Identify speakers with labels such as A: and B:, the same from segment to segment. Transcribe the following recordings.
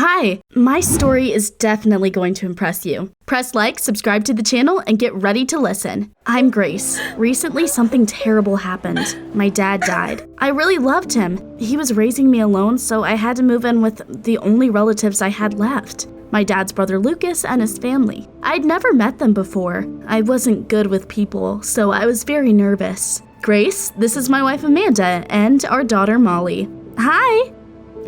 A: Hi, my story is definitely going to impress you. Press like, subscribe to the channel, and get ready to listen. I'm Grace. Recently, something terrible happened. My dad died. I really loved him. He was raising me alone, so I had to move in with the only relatives I had left. My dad's brother Lucas and his family. I'd never met them before. I wasn't good with people, so I was very nervous. Grace, this is my wife Amanda, and our daughter Molly. Hi!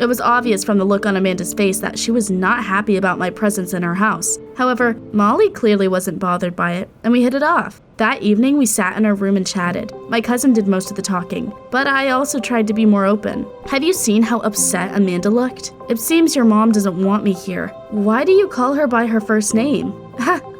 A: It was obvious from the look on Amanda's face that she was not happy about my presence in her house. However, Molly clearly wasn't bothered by it, and we hit it off. That evening, we sat in our room and chatted. My cousin did most of the talking, but I also tried to be more open. Have you seen how upset Amanda looked? It seems your mom doesn't want me here. Why do you call her by her first name?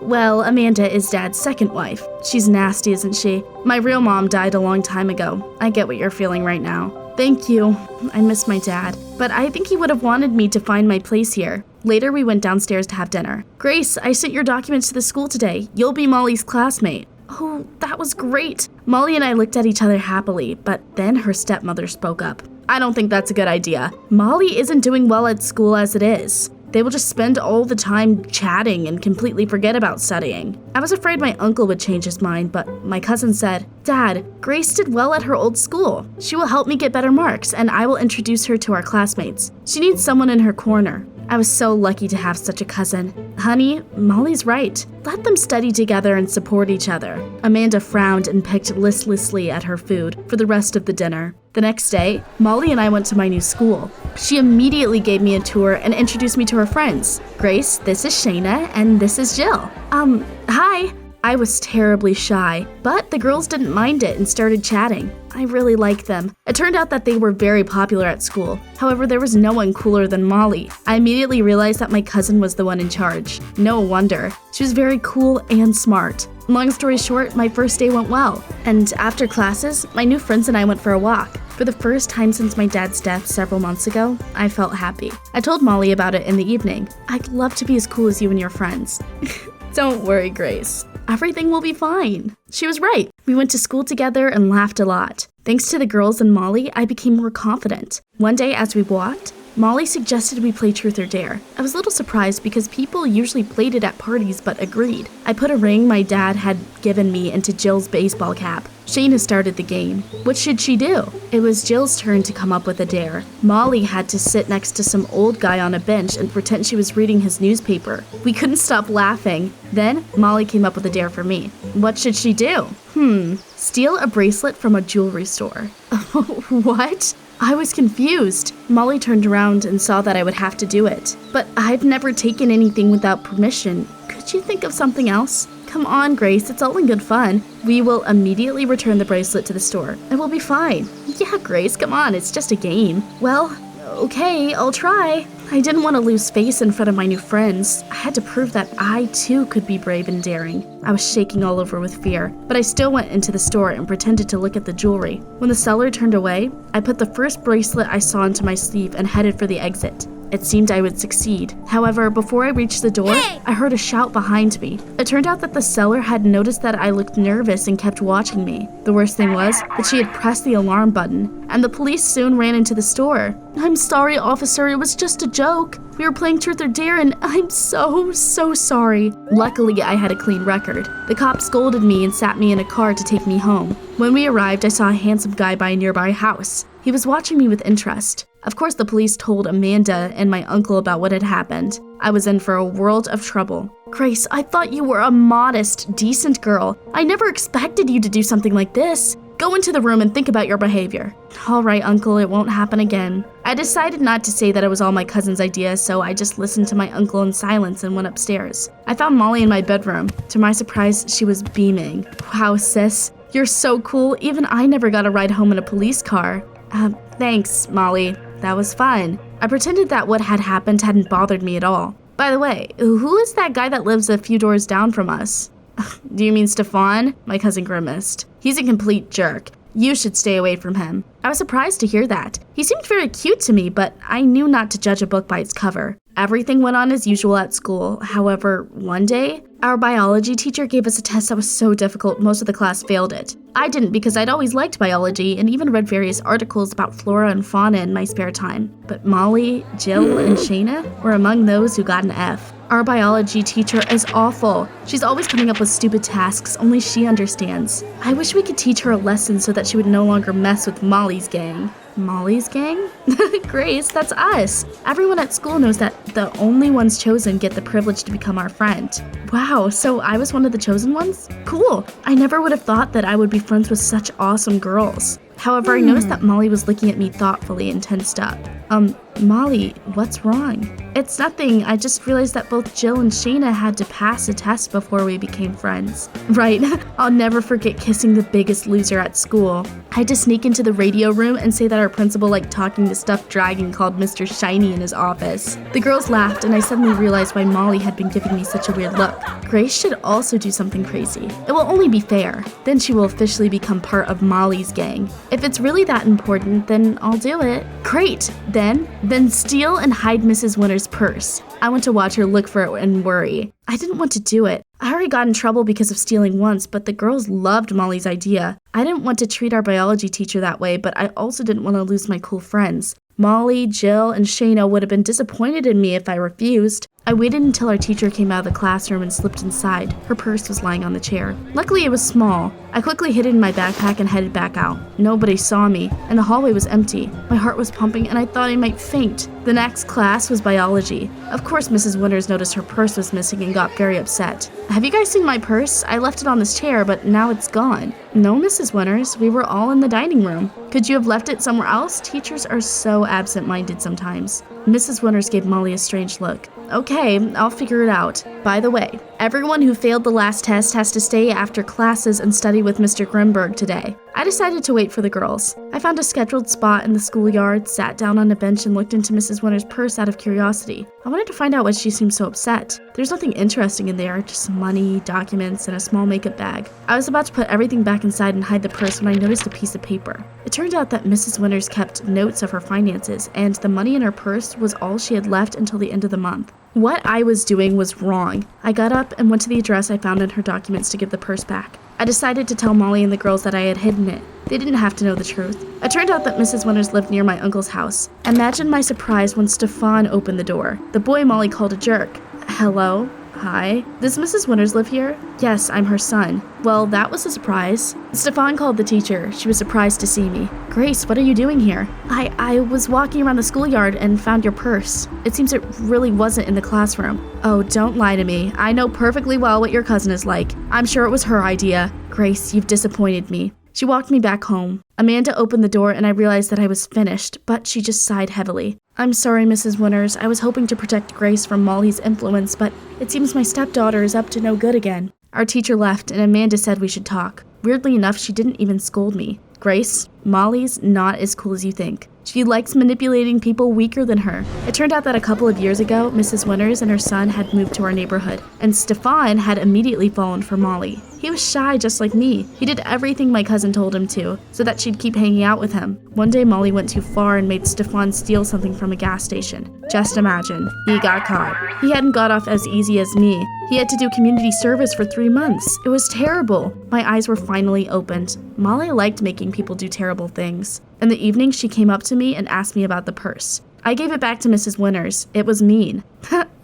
A: Well, Amanda is Dad's second wife. She's nasty, isn't she? My real mom died a long time ago. I get what you're feeling right now. Thank you. I miss my dad, but I think he would have wanted me to find my place here. Later, we went downstairs to have dinner. Grace, I sent your documents to the school today. You'll be Molly's classmate. Oh, that was great. Molly and I looked at each other happily, but then her stepmother spoke up. I don't think that's a good idea. Molly isn't doing well at school as it is. They will just spend all the time chatting and completely forget about studying. I was afraid my uncle would change his mind, but my cousin said, Dad, Grace did well at her old school. She will help me get better marks, and I will introduce her to our classmates. She needs someone in her corner. I was so lucky to have such a cousin. Honey, Molly's right. Let them study together and support each other. Amanda frowned and picked listlessly at her food for the rest of the dinner. The next day, Molly and I went to my new school. She immediately gave me a tour and introduced me to her friends. Grace, this is Shayna, and this is Jill. Hi. I was terribly shy, but the girls didn't mind it and started chatting. I really liked them. It turned out that they were very popular at school. However, there was no one cooler than Molly. I immediately realized that my cousin was the one in charge. No wonder. She was very cool and smart. Long story short, my first day went well. And after classes, my new friends and I went for a walk. For the first time since my dad's death several months ago, I felt happy. I told Molly about it in the evening. I'd love to be as cool as you and your friends. Don't worry, Grace. Everything will be fine. She was right. We went to school together and laughed a lot. Thanks to the girls and Molly, I became more confident. One day as we walked, Molly suggested we play Truth or Dare. I was a little surprised because people usually played it at parties but agreed. I put a ring my dad had given me into Jill's baseball cap. Shayna started the game. What should she do? It was Jill's turn to come up with a dare. Molly had to sit next to some old guy on a bench and pretend she was reading his newspaper. We couldn't stop laughing. Then, Molly came up with a dare for me. What should she do? Steal a bracelet from a jewelry store. What? I was confused. Molly turned around and saw that I would have to do it. But I've never taken anything without permission. Could you think of something else? Come on, Grace, it's all in good fun. We will immediately return the bracelet to the store. It will be fine. Yeah, Grace, come on, it's just a game. Well, okay, I'll try. I didn't want to lose face in front of my new friends. I had to prove that I, too, could be brave and daring. I was shaking all over with fear, but I still went into the store and pretended to look at the jewelry. When the seller turned away, I put the first bracelet I saw into my sleeve and headed for the exit. It seemed I would succeed. However, before I reached the door, I heard a shout behind me. It turned out that the seller had noticed that I looked nervous and kept watching me. The worst thing was that she had pressed the alarm button, and the police soon ran into the store. I'm sorry, officer, it was just a joke. We were playing Truth or Dare and I'm so sorry. Luckily, I had a clean record. The cop scolded me and sat me in a car to take me home. When we arrived, I saw a handsome guy by a nearby house. He was watching me with interest. Of course, the police told Amanda and my uncle about what had happened. I was in for a world of trouble. Grace, I thought you were a modest, decent girl. I never expected you to do something like this. Go into the room and think about your behavior. All right, Uncle, it won't happen again. I decided not to say that it was all my cousin's idea, so I just listened to my uncle in silence and went upstairs. I found Molly in my bedroom. To my surprise, she was beaming. Wow, sis, you're so cool. Even I never got a ride home in a police car. Thanks, Molly. That was fun. I pretended that what had happened hadn't bothered me at all. By the way, who is that guy that lives a few doors down from us? Do you mean Stefan? My cousin grimaced. He's a complete jerk. You should stay away from him. I was surprised to hear that. He seemed very cute to me, but I knew not to judge a book by its cover. Everything went on as usual at school. However, one day, our biology teacher gave us a test that was so difficult most of the class failed it. I didn't because I'd always liked biology and even read various articles about flora and fauna in my spare time. But Molly, Jill, and Shayna were among those who got an F. Our biology teacher is awful. She's always coming up with stupid tasks only she understands. I wish we could teach her a lesson so that she would no longer mess with Molly's gang. Molly's gang? Grace, that's us. Everyone at school knows that the only ones chosen get the privilege to become our friend. Wow, so I was one of the chosen ones? Cool. I never would have thought that I would be friends with such awesome girls. However, I noticed that Molly was looking at me thoughtfully and tensed up. Molly, what's wrong? It's nothing. I just realized that both Jill and Shayna had to pass a test before we became friends. Right, I'll never forget kissing the biggest loser at school. I had to sneak into the radio room and say that our principal liked talking to stuffed dragon called Mr. Shiny in his office. The girls laughed and I suddenly realized why Molly had been giving me such a weird look. Grace should also do something crazy. It will only be fair. Then she will officially become part of Molly's gang. If it's really that important, then I'll do it. Great! Then steal and hide Mrs. Winter's purse. I went to watch her look for it and worry. I didn't want to do it. I already got in trouble because of stealing once, but the girls loved Molly's idea. I didn't want to treat our biology teacher that way, but I also didn't want to lose my cool friends. Molly, Jill, and Shayna would have been disappointed in me if I refused. I waited until our teacher came out of the classroom and slipped inside. Her purse was lying on the chair. Luckily, it was small. I quickly hid it in my backpack and headed back out. Nobody saw me, and the hallway was empty. My heart was pumping, and I thought I might faint. The next class was biology. Of course, Mrs. Winters noticed her purse was missing and got very upset. Have you guys seen my purse? I left it on this chair, but now it's gone. No, Mrs. Winters. We were all in the dining room. Could you have left it somewhere else? Teachers are so absent-minded sometimes. Mrs. Winters gave Molly a strange look. Okay, I'll figure it out. By the way, everyone who failed the last test has to stay after classes and study with Mr. Grimberg today. I decided to wait for the girls. I found a scheduled spot in the schoolyard, sat down on a bench, and looked into Mrs. Winter's purse out of curiosity. I wanted to find out why she seemed so upset. There's nothing interesting in there, just money, documents, and a small makeup bag. I was about to put everything back inside and hide the purse when I noticed a piece of paper. It turned out that Mrs. Winters kept notes of her finances, and the money in her purse was all she had left until the end of the month. What I was doing was wrong. I got up and went to the address I found in her documents to give the purse back. I decided to tell Molly and the girls that I had hidden it. They didn't have to know the truth. It turned out that Mrs. Winters lived near my uncle's house. Imagine my surprise when Stefan opened the door. The boy Molly called a jerk. Hello? Hi? Does Mrs. Winters live here? Yes, I'm her son. Well, that was a surprise. Stefan called the teacher. She was surprised to see me. Grace, what are you doing here? I was walking around the schoolyard and found your purse. It seems it really wasn't in the classroom. Oh, don't lie to me. I know perfectly well what your cousin is like. I'm sure it was her idea. Grace, you've disappointed me. She walked me back home. Amanda opened the door and I realized that I was finished, but she just sighed heavily. I'm sorry, Mrs. Winters. I was hoping to protect Grace from Molly's influence, but it seems my stepdaughter is up to no good again. Our teacher left and Amanda said we should talk. Weirdly enough, she didn't even scold me. Grace, Molly's not as cool as you think. She likes manipulating people weaker than her. It turned out that a couple of years ago, Mrs. Winters and her son had moved to our neighborhood, and Stefan had immediately fallen for Molly. He was shy just like me. He did everything my cousin told him to, so that she'd keep hanging out with him. One day Molly went too far and made Stefan steal something from a gas station. Just imagine, he got caught. He hadn't got off as easy as me. He had to do community service for 3 months. It was terrible. My eyes were finally opened. Molly liked making people do terrible things. In the evening, she came up to me and asked me about the purse. I gave it back to Mrs. Winters. It was mean.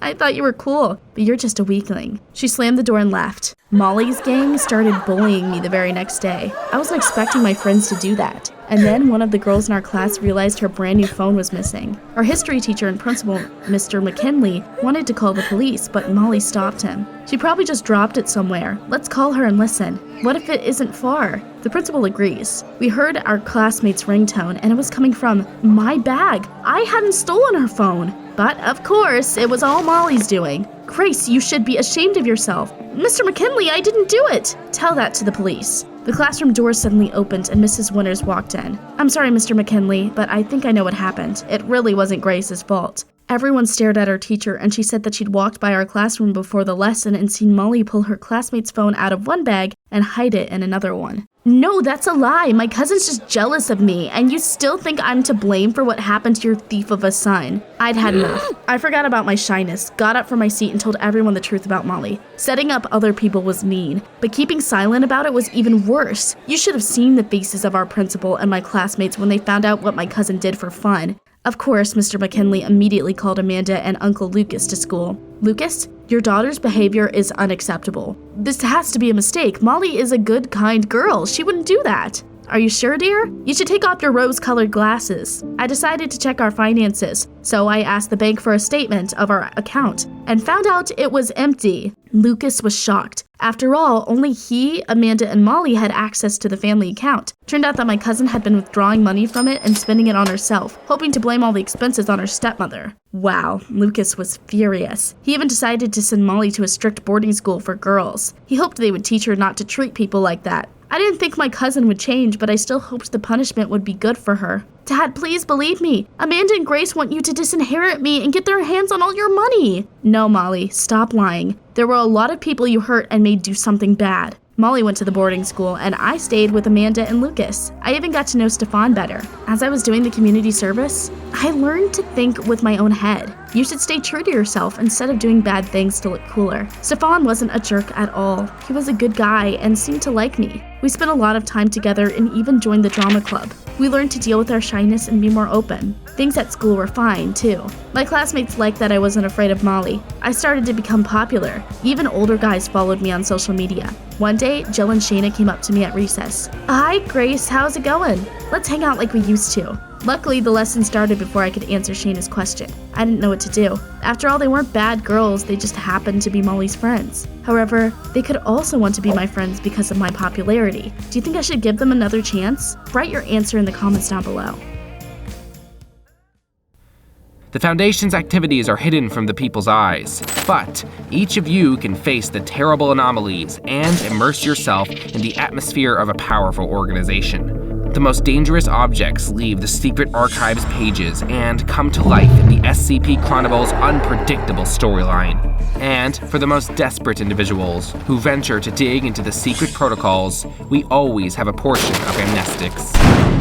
A: I thought you were cool, but you're just a weakling. She slammed the door and left. Molly's gang started bullying me the very next day. I wasn't expecting my friends to do that. And then one of the girls in our class realized her brand new phone was missing. Our history teacher and principal, Mr. McKinley, wanted to call the police, but Molly stopped him. She probably just dropped it somewhere. Let's call her and listen. What if it isn't far? The principal agrees. We heard our classmate's ringtone, and it was coming from my bag. I hadn't stolen her phone. But, of course, it was all Molly's doing. Grace, you should be ashamed of yourself. Mr. McKinley, I didn't do it. Tell that to the police. The classroom door suddenly opened and Mrs. Winters walked in. I'm sorry, Mr. McKinley, but I think I know what happened. It really wasn't Grace's fault. Everyone stared at our teacher, and she said that she'd walked by our classroom before the lesson and seen Molly pull her classmate's phone out of one bag and hide it in another one. No, that's a lie. My cousin's just jealous of me, and you still think I'm to blame for what happened to your thief of a son. I'd had enough. I forgot about my shyness, got up from my seat and told everyone the truth about Molly. Setting up other people was mean, but keeping silent about it was even worse. You should have seen the faces of our principal and my classmates when they found out what my cousin did for fun. Of course, Mr. McKinley immediately called Amanda and Uncle Lucas to school. Lucas, your daughter's behavior is unacceptable. This has to be a mistake. Molly is a good, kind girl. She wouldn't do that. Are you sure, dear? You should take off your rose-colored glasses. I decided to check our finances, so I asked the bank for a statement of our account and found out it was empty. Lucas was shocked. After all, only he, Amanda, and Molly had access to the family account. Turned out that my cousin had been withdrawing money from it and spending it on herself, hoping to blame all the expenses on her stepmother. Wow, Lucas was furious. He even decided to send Molly to a strict boarding school for girls. He hoped they would teach her not to treat people like that. I didn't think my cousin would change, but I still hoped the punishment would be good for her. Dad, please believe me. Amanda and Grace want you to disinherit me and get their hands on all your money. No, Molly, stop lying. There were a lot of people you hurt and made do something bad. Molly went to the boarding school, and I stayed with Amanda and Lucas. I even got to know Stefan better. As I was doing the community service, I learned to think with my own head. You should stay true to yourself instead of doing bad things to look cooler. Stefan wasn't a jerk at all. He was a good guy and seemed to like me. We spent a lot of time together and even joined the drama club. We learned to deal with our shyness and be more open. Things at school were fine, too. My classmates liked that I wasn't afraid of Molly. I started to become popular. Even older guys followed me on social media. One day, Jill and Shayna came up to me at recess. Hi, Grace, how's it going? Let's hang out like we used to. Luckily, the lesson started before I could answer Shayna's question. I didn't know what to do. After all, they weren't bad girls, they just happened to be Molly's friends. However, they could also want to be my friends because of my popularity. Do you think I should give them another chance? Write your answer in the comments down below.
B: The Foundation's activities are hidden from the people's eyes, but each of you can face the terrible anomalies and immerse yourself in the atmosphere of a powerful organization. The most dangerous objects leave the secret archives pages and come to life in the SCP Chronicle's unpredictable storyline. And for the most desperate individuals who venture to dig into the secret protocols, we always have a portion of amnestics.